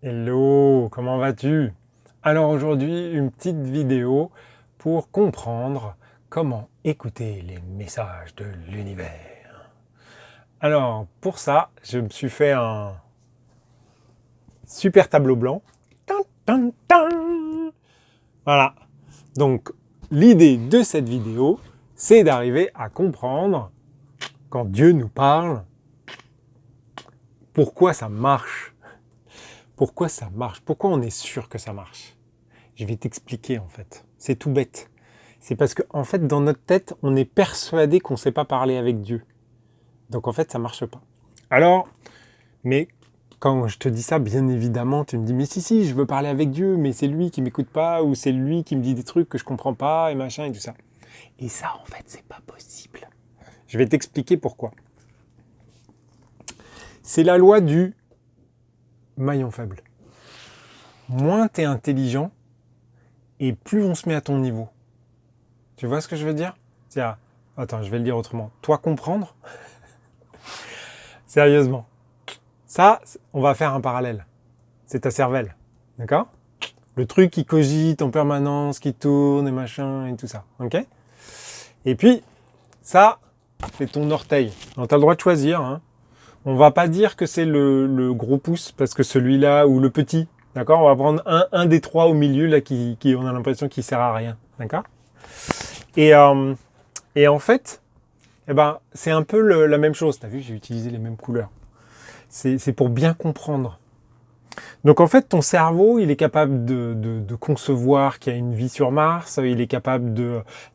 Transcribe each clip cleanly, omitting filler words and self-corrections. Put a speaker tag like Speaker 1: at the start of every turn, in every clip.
Speaker 1: Hello, comment vas-tu? Alors aujourd'hui, une petite vidéo pour comprendre comment écouter les messages de l'univers. Alors pour ça, je me suis fait un super tableau blanc. Tan, tan, tan. Voilà. Donc l'idée de cette vidéo, c'est d'arriver à comprendre quand Dieu nous parle, pourquoi ça marche. Pourquoi ça marche? Pourquoi on est sûr que ça marche? Je vais t'expliquer en fait. C'est tout bête. C'est parce que en fait, dans notre tête, on est persuadé qu'on ne sait pas parler avec Dieu. Donc en fait, ça marche pas. Alors, mais quand je te dis ça, bien évidemment, tu me dis, mais si, je veux parler avec Dieu, mais c'est lui qui m'écoute pas, ou c'est lui qui me dit des trucs que je comprends pas, et machin, et tout ça. Et ça, en fait, c'est pas possible. Je vais t'expliquer pourquoi. C'est la loi du maillon faible. Moins tu es intelligent, et plus on se met à ton niveau. Tu vois ce que je veux dire? C'est-à-dire, attends, je vais le dire autrement. Toi comprendre, sérieusement. Ça, on va faire un parallèle. C'est ta cervelle. D'accord? Le truc qui cogite en permanence, qui tourne et machin et tout ça. Ok? Et puis, ça, c'est ton orteil. Alors, tu as le droit de choisir. Hein. On va pas dire que c'est le gros pouce, parce que celui-là, ou le petit. D'accord? On va prendre un des trois au milieu, là, qui on a l'impression qu'il sert à rien. D'accord? Et en fait, eh ben, c'est un peu la même chose. Tu as vu, j'ai utilisé les mêmes couleurs. C'est pour bien comprendre. Donc en fait, ton cerveau, il est capable de concevoir qu'il y a une vie sur Mars, il est capable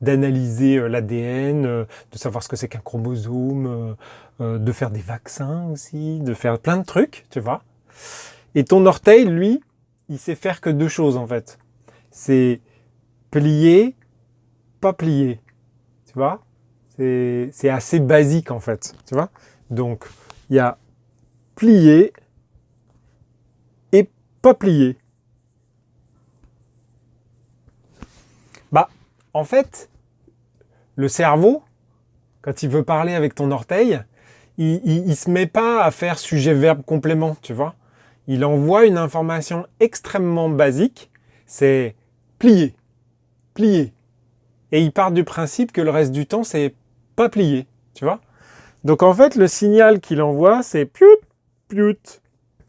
Speaker 1: d'analyser l'ADN, de savoir ce que c'est qu'un chromosome, de faire des vaccins aussi, de faire plein de trucs, tu vois. Et ton orteil, lui, il sait faire que deux choses en fait. C'est plier, pas plier, tu vois. C'est assez basique en fait, tu vois. Donc, il y a plier et pas plier. Bah, en fait, le cerveau, quand il veut parler avec ton orteil, il se met pas à faire sujet-verbe-complément, tu vois. Il envoie une information extrêmement basique, c'est plier, plier. Et il part du principe que le reste du temps, c'est pas plier, tu vois. Donc en fait, le signal qu'il envoie, c'est piut, piut,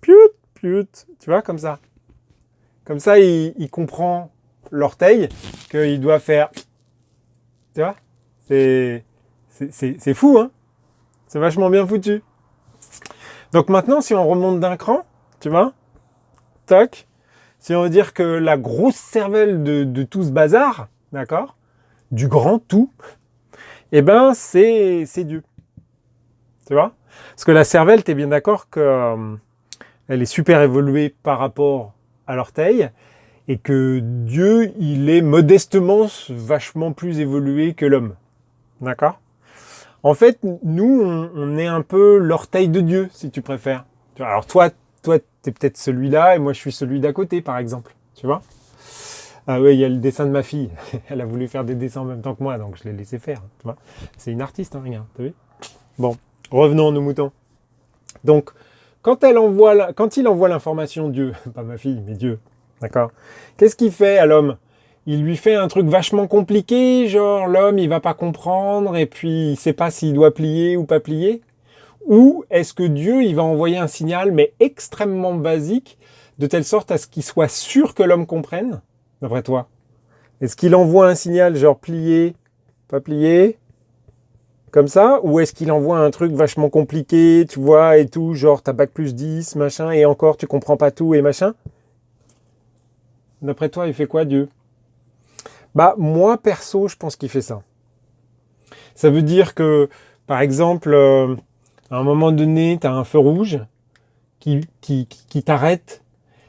Speaker 1: piut, piut, tu vois, comme ça. Comme ça, il comprend l'orteil qu'il doit faire, tu vois. C'est fou, hein. C'est vachement bien foutu. Donc maintenant, si on remonte d'un cran, tu vois, toc, si on veut dire que la grosse cervelle de tout ce bazar, d'accord, du grand tout, eh ben c'est Dieu. Tu vois? Parce que la cervelle, t'es bien d'accord que elle est super évoluée par rapport à l'orteil et que Dieu, il est modestement vachement plus évolué que l'homme. D'accord? En fait, nous, on est un peu l'orteil de Dieu, si tu préfères. Alors toi, t'es peut-être celui-là et moi, je suis celui d'à côté, par exemple. Tu vois? Ah oui, il y a le dessin de ma fille. Elle a voulu faire des dessins en même temps que moi, donc je l'ai laissé faire. Tu vois? C'est une artiste, hein, regarde. T'as vu? Bon, revenons à nos moutons. Donc, quand il envoie l'information Dieu, pas ma fille, mais Dieu, d'accord? Qu'est-ce qu'il fait à l'homme? Il lui fait un truc vachement compliqué, genre l'homme il va pas comprendre et puis il sait pas s'il doit plier ou pas plier? Ou est-ce que Dieu il va envoyer un signal mais extrêmement basique de telle sorte à ce qu'il soit sûr que l'homme comprenne? D'après toi? Est-ce qu'il envoie un signal genre plier, pas plier? Comme ça, ou est-ce qu'il envoie un truc vachement compliqué, tu vois, et tout, genre t'as bac plus 10, machin, et encore tu comprends pas tout, et machin? D'après toi, il fait quoi, Dieu? Bah, moi, perso, je pense qu'il fait ça. Ça veut dire que, par exemple, à un moment donné, t'as un feu rouge qui t'arrête,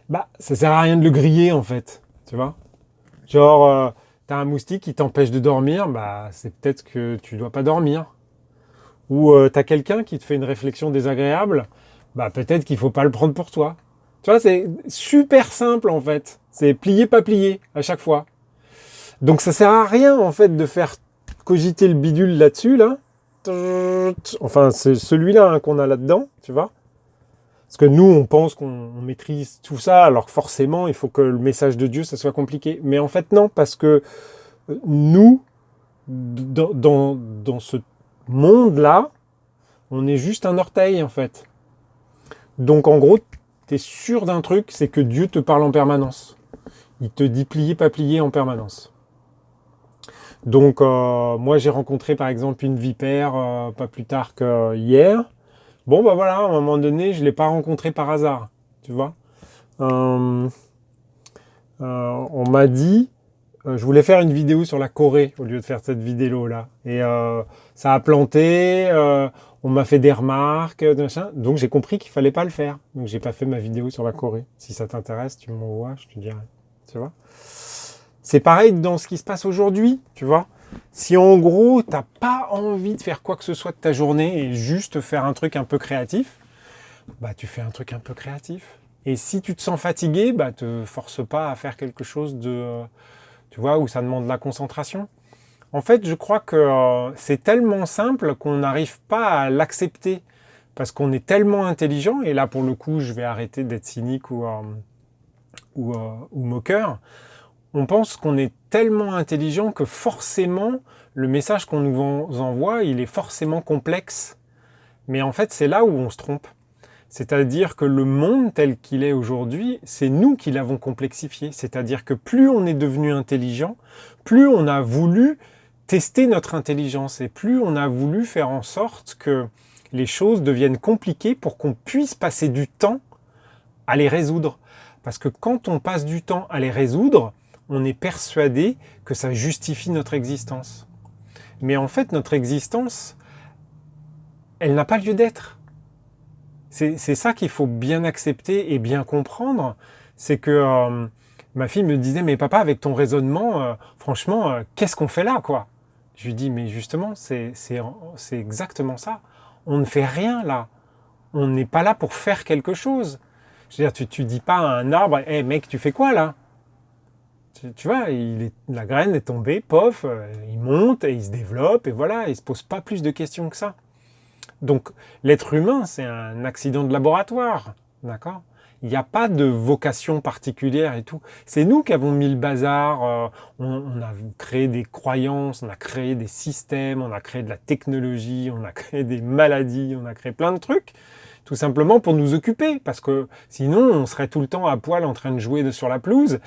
Speaker 1: bah, ça sert à rien de le griller, en fait, tu vois? Genre, t'as un moustique qui t'empêche de dormir, bah, c'est peut-être que tu dois pas dormir. Ou t'as quelqu'un qui te fait une réflexion désagréable, bah peut-être qu'il faut pas le prendre pour toi. Tu vois, c'est super simple en fait. C'est plier, pas plier à chaque fois. Donc ça sert à rien en fait de faire cogiter le bidule là-dessus là. Enfin, c'est celui-là hein, qu'on a là-dedans, tu vois. Parce que nous, on pense qu'on maîtrise tout ça, alors que forcément, il faut que le message de Dieu, ça soit compliqué. Mais en fait, non, parce que nous, dans ce monde-là, on est juste un orteil, en fait. Donc, en gros, tu es sûr d'un truc, c'est que Dieu te parle en permanence. Il te dit plier, pas plier en permanence. Donc, moi, j'ai rencontré, par exemple, une vipère pas plus tard que hier. Bon, bah voilà, à un moment donné, je ne l'ai pas rencontré par hasard, tu vois. On m'a dit, je voulais faire une vidéo sur la Corée au lieu de faire cette vidéo-là. Et ça a planté, on m'a fait des remarques, machin. Donc j'ai compris qu'il fallait pas le faire. Donc j'ai pas fait ma vidéo sur la Corée. Si ça t'intéresse, tu m'envoies, je te dirai. Tu vois. C'est pareil dans ce qui se passe aujourd'hui, tu vois. Si en gros, t'as pas envie de faire quoi que ce soit de ta journée et juste faire un truc un peu créatif, bah tu fais un truc un peu créatif. Et si tu te sens fatigué, bah te force pas à faire quelque chose de, tu vois, où ça demande de la concentration. En fait, je crois que c'est tellement simple qu'on n'arrive pas à l'accepter parce qu'on est tellement intelligent. Et là, pour le coup, je vais arrêter d'être cynique ou moqueur. On pense qu'on est tellement intelligent que forcément, le message qu'on nous envoie, il est forcément complexe. Mais en fait, c'est là où on se trompe. C'est-à-dire que le monde tel qu'il est aujourd'hui, c'est nous qui l'avons complexifié. C'est-à-dire que plus on est devenu intelligent, plus on a voulu tester notre intelligence et plus on a voulu faire en sorte que les choses deviennent compliquées pour qu'on puisse passer du temps à les résoudre. Parce que quand on passe du temps à les résoudre, on est persuadé que ça justifie notre existence. Mais en fait, notre existence, elle n'a pas lieu d'être. C'est ça qu'il faut bien accepter et bien comprendre. C'est que ma fille me disait, mais papa, avec ton raisonnement, franchement, qu'est-ce qu'on fait là, quoi? Je lui dis, mais justement, c'est exactement ça. On ne fait rien là. On n'est pas là pour faire quelque chose. Je veux dire, tu dis pas à un arbre, hé hey, mec, tu fais quoi là? Tu vois, la graine est tombée, pof, il monte et il se développe et voilà, il se pose pas plus de questions que ça. Donc l'être humain, c'est un accident de laboratoire, d'accord? Il n'y a pas de vocation particulière et tout. C'est nous qui avons mis le bazar, on a créé des croyances, on a créé des systèmes, on a créé de la technologie, on a créé des maladies, on a créé plein de trucs, tout simplement pour nous occuper, parce que sinon on serait tout le temps à poil en train de jouer sur la pelouse,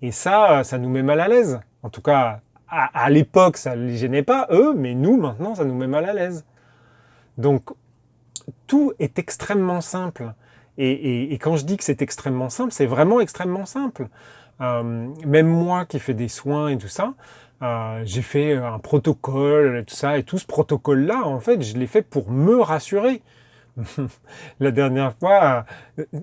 Speaker 1: et ça nous met mal à l'aise. En tout cas, à l'époque, ça ne les gênait pas, eux, mais nous, maintenant, ça nous met mal à l'aise. Donc, tout est extrêmement simple. Et quand je dis que c'est extrêmement simple, c'est vraiment extrêmement simple. Même moi qui fais des soins et tout ça, j'ai fait un protocole et tout ça. Et tout ce protocole-là, en fait, je l'ai fait pour me rassurer. La dernière fois,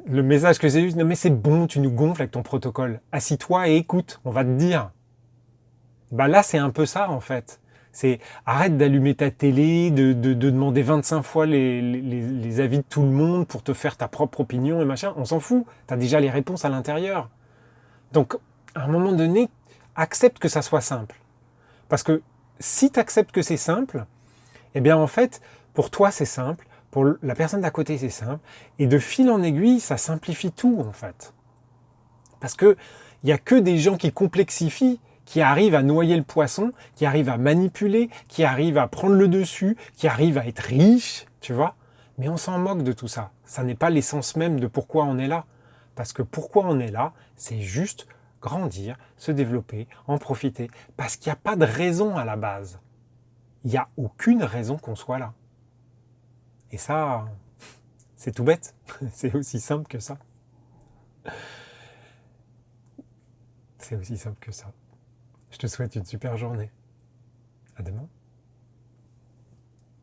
Speaker 1: le message que j'ai eu, non mais c'est bon, tu nous gonfles avec ton protocole. Assis-toi et écoute, on va te dire. Bah là, c'est un peu ça en fait. C'est arrête d'allumer ta télé, de demander 25 fois les avis de tout le monde pour te faire ta propre opinion et machin. On s'en fout. Tu as déjà les réponses à l'intérieur. Donc, à un moment donné, accepte que ça soit simple. Parce que si tu acceptes que c'est simple, eh bien en fait, pour toi c'est simple, pour la personne d'à côté c'est simple, et de fil en aiguille, ça simplifie tout en fait. Parce que il n'y a que des gens qui complexifient, qui arrivent à noyer le poisson, qui arrivent à manipuler, qui arrivent à prendre le dessus, qui arrivent à être riches, tu vois. Mais on s'en moque de tout ça. Ça n'est pas l'essence même de pourquoi on est là. Parce que pourquoi on est là, c'est juste grandir, se développer, en profiter. Parce qu'il n'y a pas de raison à la base. Il n'y a aucune raison qu'on soit là. Et ça, c'est tout bête. C'est aussi simple que ça. C'est aussi simple que ça. Je te souhaite une super journée. À demain.